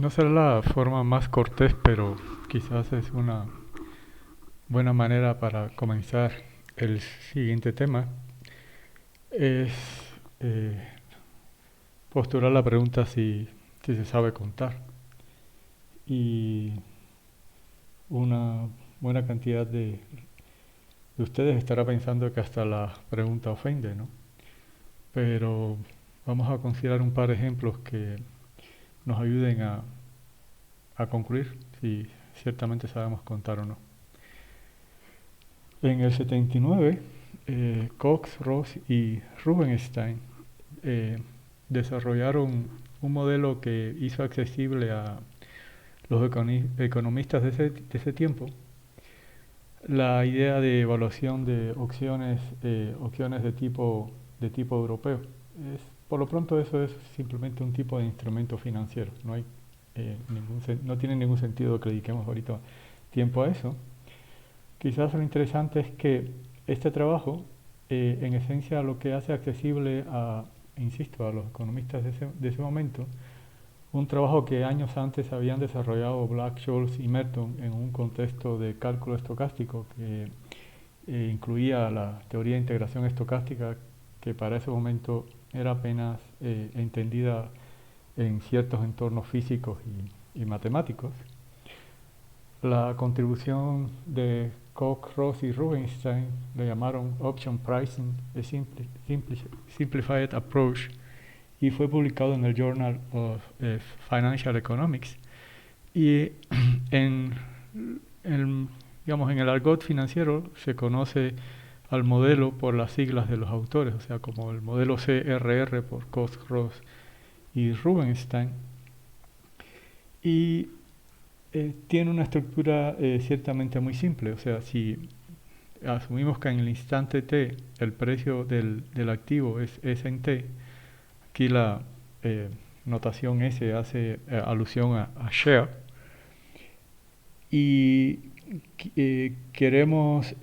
No será la forma más cortés, pero quizás es una buena manera para comenzar el siguiente tema. Es eh, postular la pregunta si se sabe contar. Y una buena cantidad de ustedes estará pensando que hasta la pregunta ofende, ¿no? Pero vamos a considerar un par de ejemplos que nos ayuden a concluir si ciertamente sabemos contar o no. En el 79, Cox, Ross y Rubinstein eh, desarrollaron un modelo que hizo accesible a los economistas de ese tiempo la idea de evaluación de opciones de tipo europeo. Por lo pronto eso es simplemente un tipo de instrumento financiero. No hay, no tiene ningún sentido que dediquemos ahorita tiempo a eso. Quizás lo interesante es que este trabajo, en esencia, lo que hace accesible insisto, a los economistas de ese momento, un trabajo que años antes habían desarrollado Black-Scholes y Merton en un contexto de cálculo estocástico que incluía la teoría de integración estocástica, que para ese momento era apenas entendida en ciertos entornos físicos y matemáticos. La contribución de Koch, Ross y Rubinstein le llamaron Option Pricing, a Simplified Approach, y fue publicado en el Journal of Financial Economics. Y en, en, digamos, en el argot financiero se conoce al modelo por las siglas de los autores, o sea, como el modelo CRR por Koch, Ross y Rubinstein. Y tiene una estructura ciertamente muy simple, o sea, si asumimos que en el instante t el precio del activo es S en t, aquí la notación S hace alusión a share, y queremos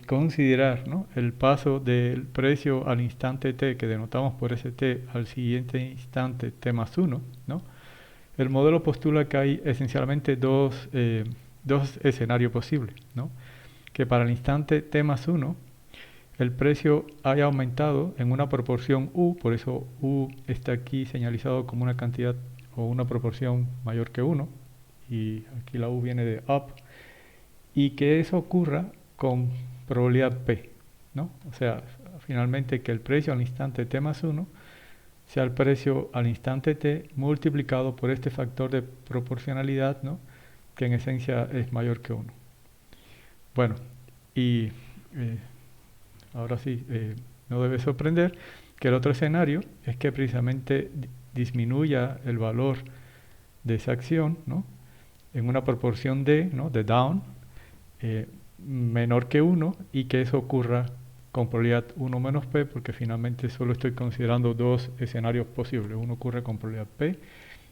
considerar, ¿no?, el paso del precio al instante t, que denotamos por ese t, al siguiente instante t más 1, ¿no? El modelo postula que hay esencialmente dos escenarios posibles, ¿no? Que para el instante t más 1 el precio haya aumentado en una proporción u, por eso u está aquí señalizado como una cantidad o una proporción mayor que 1, y aquí la u viene de up, y que eso ocurra con probabilidad p, ¿no? O sea, finalmente que el precio al instante t más 1 sea el precio al instante t multiplicado por este factor de proporcionalidad, ¿no?, que en esencia es mayor que 1. Bueno, y eh, ahora sí, no debe sorprender que el otro escenario es que precisamente disminuya el valor de esa acción, ¿no?, en una proporción de, ¿no?, de down, eh, menor que 1, y que eso ocurra con probabilidad 1 menos p, porque finalmente solo estoy considerando dos escenarios posibles. Uno ocurre con probabilidad p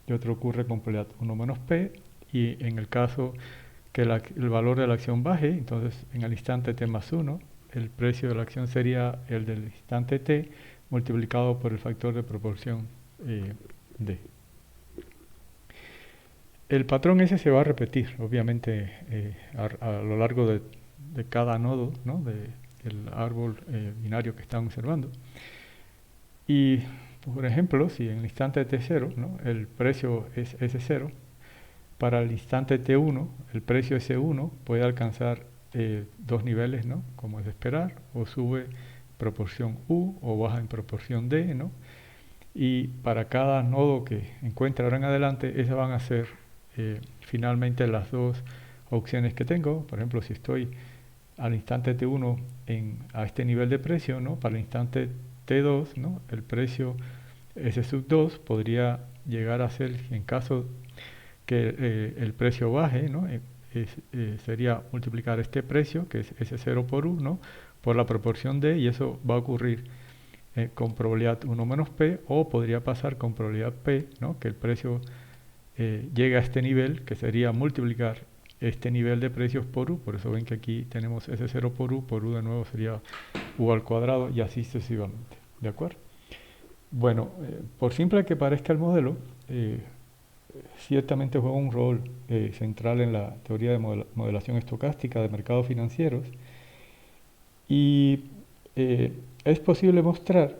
y otro ocurre con probabilidad 1 menos p, y en el caso que el valor de la acción baje, entonces en el instante t más 1, el precio de la acción sería el del instante t multiplicado por el factor de proporción d. El patrón ese se va a repetir, obviamente, a lo largo de cada nodo, ¿no?, del árbol binario que están observando. Y, por ejemplo, si en el instante t0, ¿no?, el precio es S0, para el instante t1 el precio S1 puede alcanzar dos niveles, ¿no?, como es de esperar, o sube proporción U o baja en proporción D, ¿no? Y para cada nodo que encuentre ahora en adelante, esas van a ser finalmente las dos opciones que tengo. Por ejemplo, si estoy al instante T1 a este nivel de precio, ¿no?, para el instante T2, ¿no?, el precio S sub 2 podría llegar a ser, en caso que el precio baje, ¿no?, sería multiplicar este precio, que es S0 por 1, por la proporción D, y eso va a ocurrir con probabilidad 1 menos P, o podría pasar con probabilidad P, ¿no?, que el precio llegue a este nivel, que sería multiplicar este nivel de precios por U. Por eso ven que aquí tenemos S0 por U de nuevo sería U al cuadrado, y así sucesivamente. ¿De acuerdo? Bueno, por simple que parezca el modelo, ciertamente juega un rol central en la teoría de modelación estocástica de mercados financieros y es posible mostrar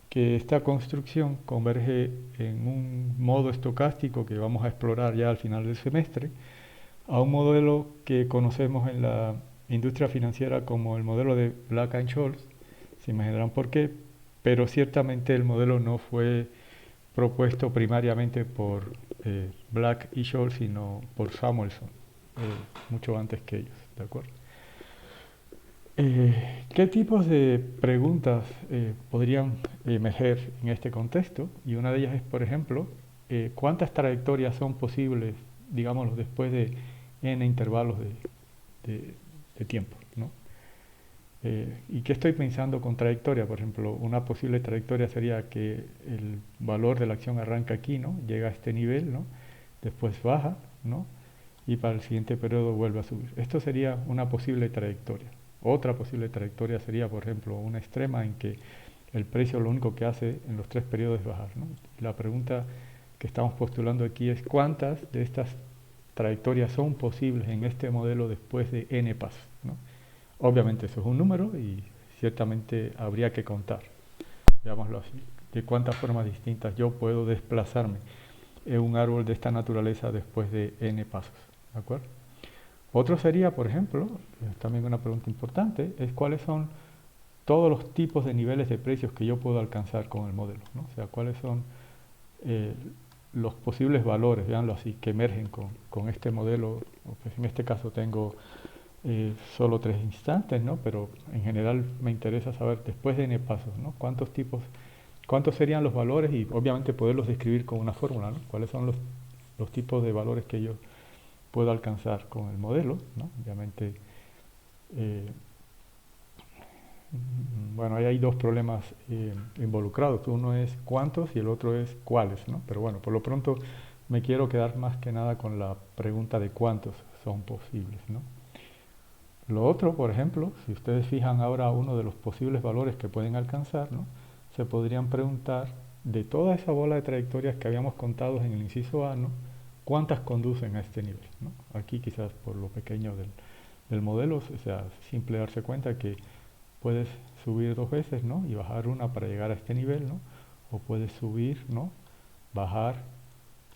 que esta construcción converge en un modo estocástico que vamos a explorar ya al final del semestre, a un modelo que conocemos en la industria financiera como el modelo de Black and Scholes, se imaginarán por qué, pero ciertamente el modelo no fue propuesto primariamente por Black y Scholes, sino por Samuelson, mucho antes que ellos, ¿de acuerdo? ¿Qué tipos de preguntas podrían emerger en este contexto? Y una de ellas es, por ejemplo, ¿cuántas trayectorias son posibles, digámoslo, después de n intervalos de tiempo, ¿no? ¿Y qué estoy pensando con trayectoria? Por ejemplo, una posible trayectoria sería que el valor de la acción arranca aquí, ¿no? Llega a este nivel, ¿no? Después baja, ¿no? Y para el siguiente periodo vuelve a subir. Esto sería una posible trayectoria. Otra posible trayectoria sería, por ejemplo, una extrema en que el precio lo único que hace en los 3 periodos es bajar, ¿no? La pregunta que estamos postulando aquí es cuántas de estas trayectorias son posibles en este modelo después de n pasos, ¿no? Obviamente eso es un número y ciertamente habría que contar, digámoslo así, de cuántas formas distintas yo puedo desplazarme en un árbol de esta naturaleza después de n pasos, ¿de acuerdo? Otro sería, por ejemplo, es también una pregunta importante, es cuáles son todos los tipos de niveles de precios que yo puedo alcanzar con el modelo, ¿no? O sea, cuáles son eh, los posibles valores, veanlo así, que emergen con este modelo. Pues en este caso tengo solo 3 instantes, ¿no? Pero en general me interesa saber después de n pasos, ¿no? Cuántos serían los valores y obviamente poderlos describir con una fórmula, ¿no? Cuáles son los tipos de valores que yo puedo alcanzar con el modelo, ¿no? Obviamente, eh, bueno, ahí hay dos problemas involucrados. Uno es cuántos y el otro es cuáles, ¿no? Pero bueno, por lo pronto me quiero quedar más que nada con la pregunta de cuántos son posibles, ¿no? Lo otro, por ejemplo, si ustedes fijan ahora uno de los posibles valores que pueden alcanzar, ¿no? Se podrían preguntar de toda esa bola de trayectorias que habíamos contado en el inciso A, ¿no? ¿Cuántas conducen a este nivel, ¿no? Aquí quizás por lo pequeño del modelo, o sea, simple darse cuenta que puedes subir 2 veces, ¿no? Y bajar una para llegar a este nivel, ¿no? O puedes subir, ¿no? Bajar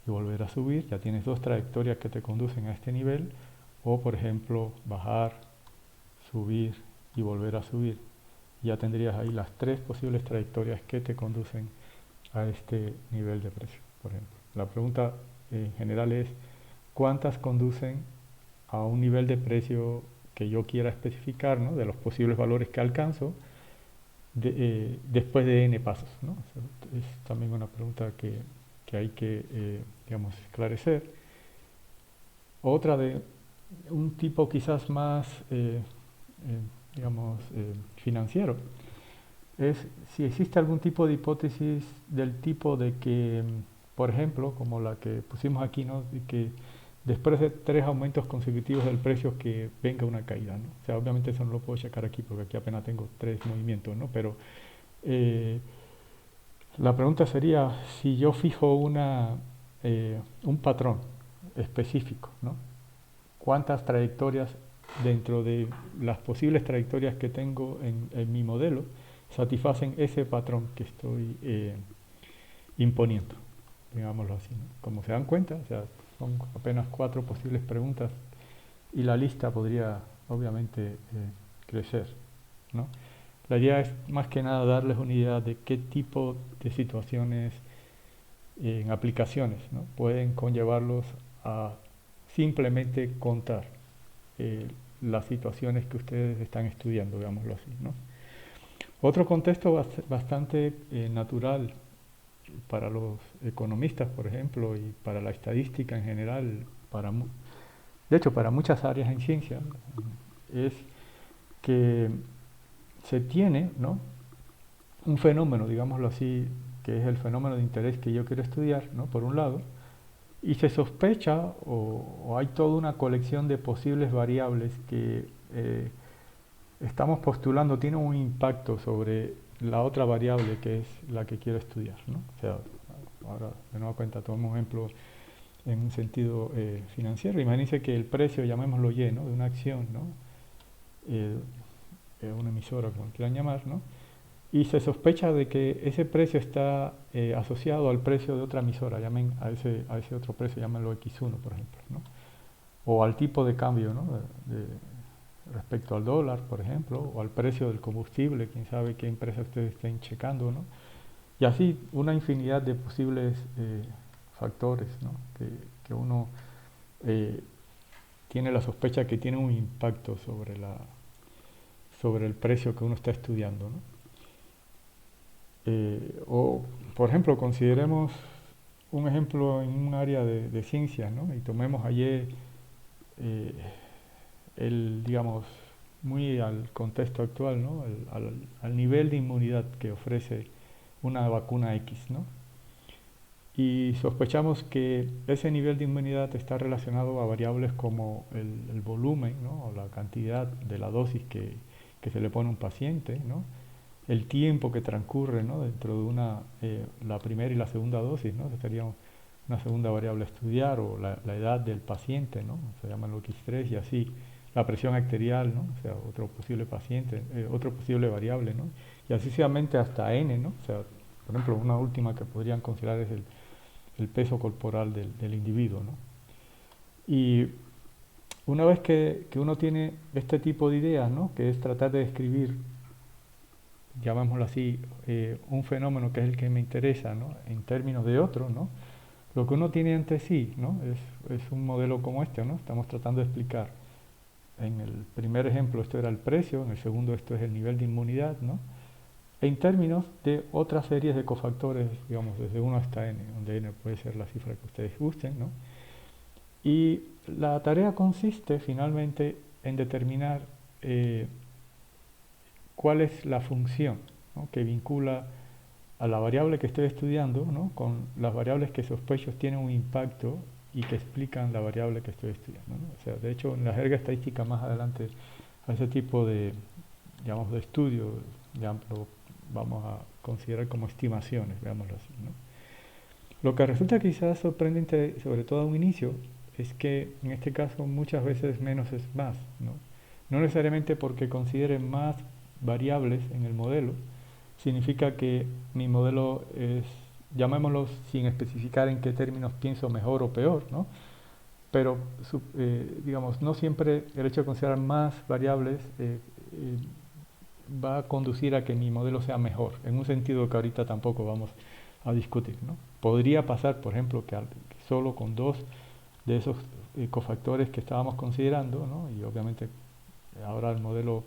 y volver a subir, ya tienes 2 trayectorias que te conducen a este nivel, o por ejemplo, bajar, subir y volver a subir. Ya tendrías ahí las 3 posibles trayectorias que te conducen a este nivel de precio, por ejemplo. La pregunta en general es, ¿cuántas conducen a un nivel de precio que yo quiera especificar, ¿no? De los posibles valores que alcanzo después de n pasos, ¿no? O sea, es también una pregunta que hay que, digamos, esclarecer. Otra de un tipo quizás más, digamos, financiero, es si existe algún tipo de hipótesis del tipo de que, por ejemplo, como la que pusimos aquí, ¿no? De que después de 3 aumentos consecutivos del precio que venga una caída, ¿no? O sea, obviamente eso no lo puedo checar aquí porque aquí apenas tengo 3 movimientos, ¿no? Pero eh, la pregunta sería si yo fijo un patrón específico, ¿no? ¿Cuántas trayectorias dentro de las posibles trayectorias que tengo en mi modelo satisfacen ese patrón que estoy imponiendo, digámoslo así, ¿no? Como se dan cuenta, o sea, son apenas 4 posibles preguntas y la lista podría obviamente crecer, ¿no? La idea es más que nada darles una idea de qué tipo de situaciones en aplicaciones, ¿no? Pueden conllevarlos a simplemente contar eh, las situaciones que ustedes están estudiando, digámoslo así, ¿no? Otro contexto bastante natural para los economistas, por ejemplo, y para la estadística en general, de hecho para muchas áreas en ciencia, es que se tiene, ¿no? Un fenómeno, digámoslo así, que es el fenómeno de interés que yo quiero estudiar, ¿no? Por un lado, y se sospecha o hay toda una colección de posibles variables que estamos postulando tienen un impacto sobre la otra variable que es la que quiero estudiar, ¿no? O sea, ahora de nueva cuenta tomamos un ejemplo en un sentido financiero. Imagínense que el precio, llamémoslo Y, ¿no? De una acción, ¿no? Eh, una emisora, como quieran llamar, ¿no? Y se sospecha de que ese precio está asociado al precio de otra emisora, llamen a ese otro precio, llámenlo X1, por ejemplo, ¿no? O al tipo de cambio, ¿no? Respecto al dólar, por ejemplo, o al precio del combustible, quién sabe qué empresa ustedes estén checando, ¿no? Y así una infinidad de posibles factores, ¿no? que uno eh, tiene la sospecha que tiene un impacto sobre el precio que uno está estudiando, ¿no? O, por ejemplo, consideremos un ejemplo en un área de ciencias, ¿no? Y tomemos ayer digamos, muy al contexto actual, ¿no? Al nivel de inmunidad que ofrece una vacuna X, ¿no? Y sospechamos que ese nivel de inmunidad está relacionado a variables como el volumen, ¿no? O la cantidad de la dosis que se le pone a un paciente, ¿no? El tiempo que transcurre, ¿no? Dentro de la primera y la segunda dosis, ¿no? Esa sería una segunda variable a estudiar, o la edad del paciente, ¿no? Se llama el X3 y así. La presión arterial, ¿no? O sea, otro posible paciente, otro posible variable, ¿no? Y así sucesivamente hasta N, ¿no? O sea, por ejemplo, una última que podrían considerar es el peso corporal del individuo, ¿no? Y una vez que uno tiene este tipo de ideas, ¿no? Que es tratar de describir, llamémoslo así, un fenómeno que es el que me interesa, ¿no? En términos de otro, ¿no? Lo que uno tiene ante sí, ¿no? Es un modelo como este, ¿no? Estamos tratando de explicar. En el primer ejemplo esto era el precio, en el segundo esto es el nivel de inmunidad, ¿no? En términos de otras series de cofactores, digamos, desde 1 hasta n, donde n puede ser la cifra que ustedes gusten, ¿no? Y la tarea consiste finalmente en determinar cuál es la función, ¿no? Que vincula a la variable que estoy estudiando, ¿no? Con las variables que sospecho tienen un impacto y que explican la variable que estoy estudiando, ¿no? O sea, de hecho, en la jerga estadística más adelante a ese tipo digamos, de estudio ya lo vamos a considerar como estimaciones, veámoslo así, ¿no? Lo que resulta quizás sorprendente, sobre todo a un inicio, es que en este caso muchas veces menos es más, ¿no? No necesariamente porque considere más variables en el modelo, significa que mi modelo es, llamémoslo sin especificar en qué términos pienso mejor o peor, ¿no? Pero, digamos, no siempre el hecho de considerar más variables va a conducir a que mi modelo sea mejor, en un sentido que ahorita tampoco vamos a discutir, ¿no? Podría pasar, por ejemplo, que solo con dos de esos cofactores que estábamos considerando, ¿no? Y obviamente ahora el modelo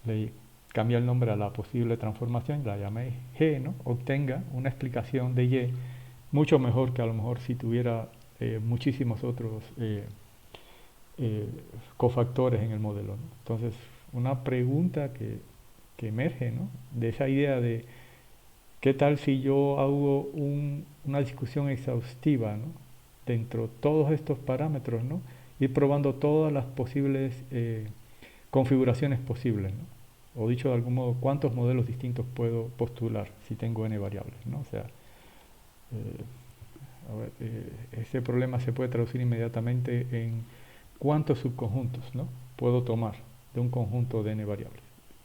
le cambia el nombre a la posible transformación, la llamé G, ¿no? Obtenga una explicación de Y mucho mejor que a lo mejor si tuviera muchísimos otros eh, cofactores en el modelo, ¿no? Entonces, una pregunta que emerge, ¿no? De esa idea de qué tal si yo hago una discusión exhaustiva, ¿no? Dentro de todos estos parámetros, ¿no? Ir probando todas las posibles configuraciones posibles, ¿no? O dicho de algún modo, cuántos modelos distintos puedo postular si tengo n variables, ¿no? O sea, ese problema se puede traducir inmediatamente en cuántos subconjuntos, ¿no? Puedo tomar de un conjunto de n variables,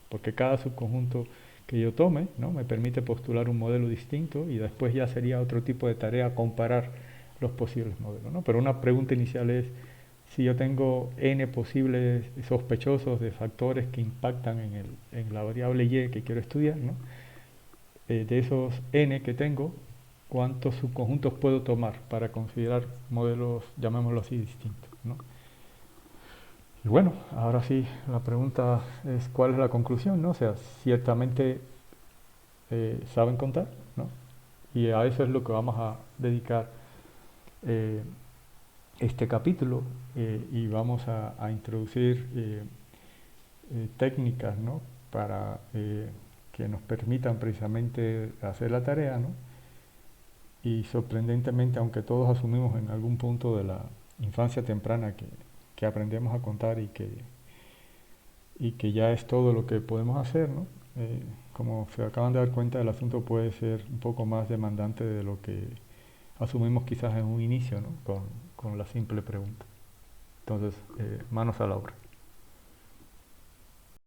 porque cada subconjunto que yo tome, ¿no? Me permite postular un modelo distinto y después ya sería otro tipo de tarea comparar los posibles modelos, ¿no? Pero una pregunta inicial es, si yo tengo n posibles sospechosos de factores que impactan en la variable y que quiero estudiar, ¿no? De esos n que tengo, ¿cuántos subconjuntos puedo tomar para considerar modelos, llamémoslo así, distintos, ¿no? Y bueno, ahora sí, la pregunta es ¿cuál es la conclusión, no? O sea, ciertamente saben contar, ¿no? Y a eso es lo que vamos a dedicar eh, este capítulo y vamos a introducir técnicas, ¿no? Para que nos permitan precisamente hacer la tarea, ¿no? Y sorprendentemente, aunque todos asumimos en algún punto de la infancia temprana que aprendemos a contar y que ya es todo lo que podemos hacer, ¿no? Como se acaban de dar cuenta, el asunto puede ser un poco más demandante de lo que asumimos quizás en un inicio, ¿no? Con la simple pregunta. Entonces, manos a la obra.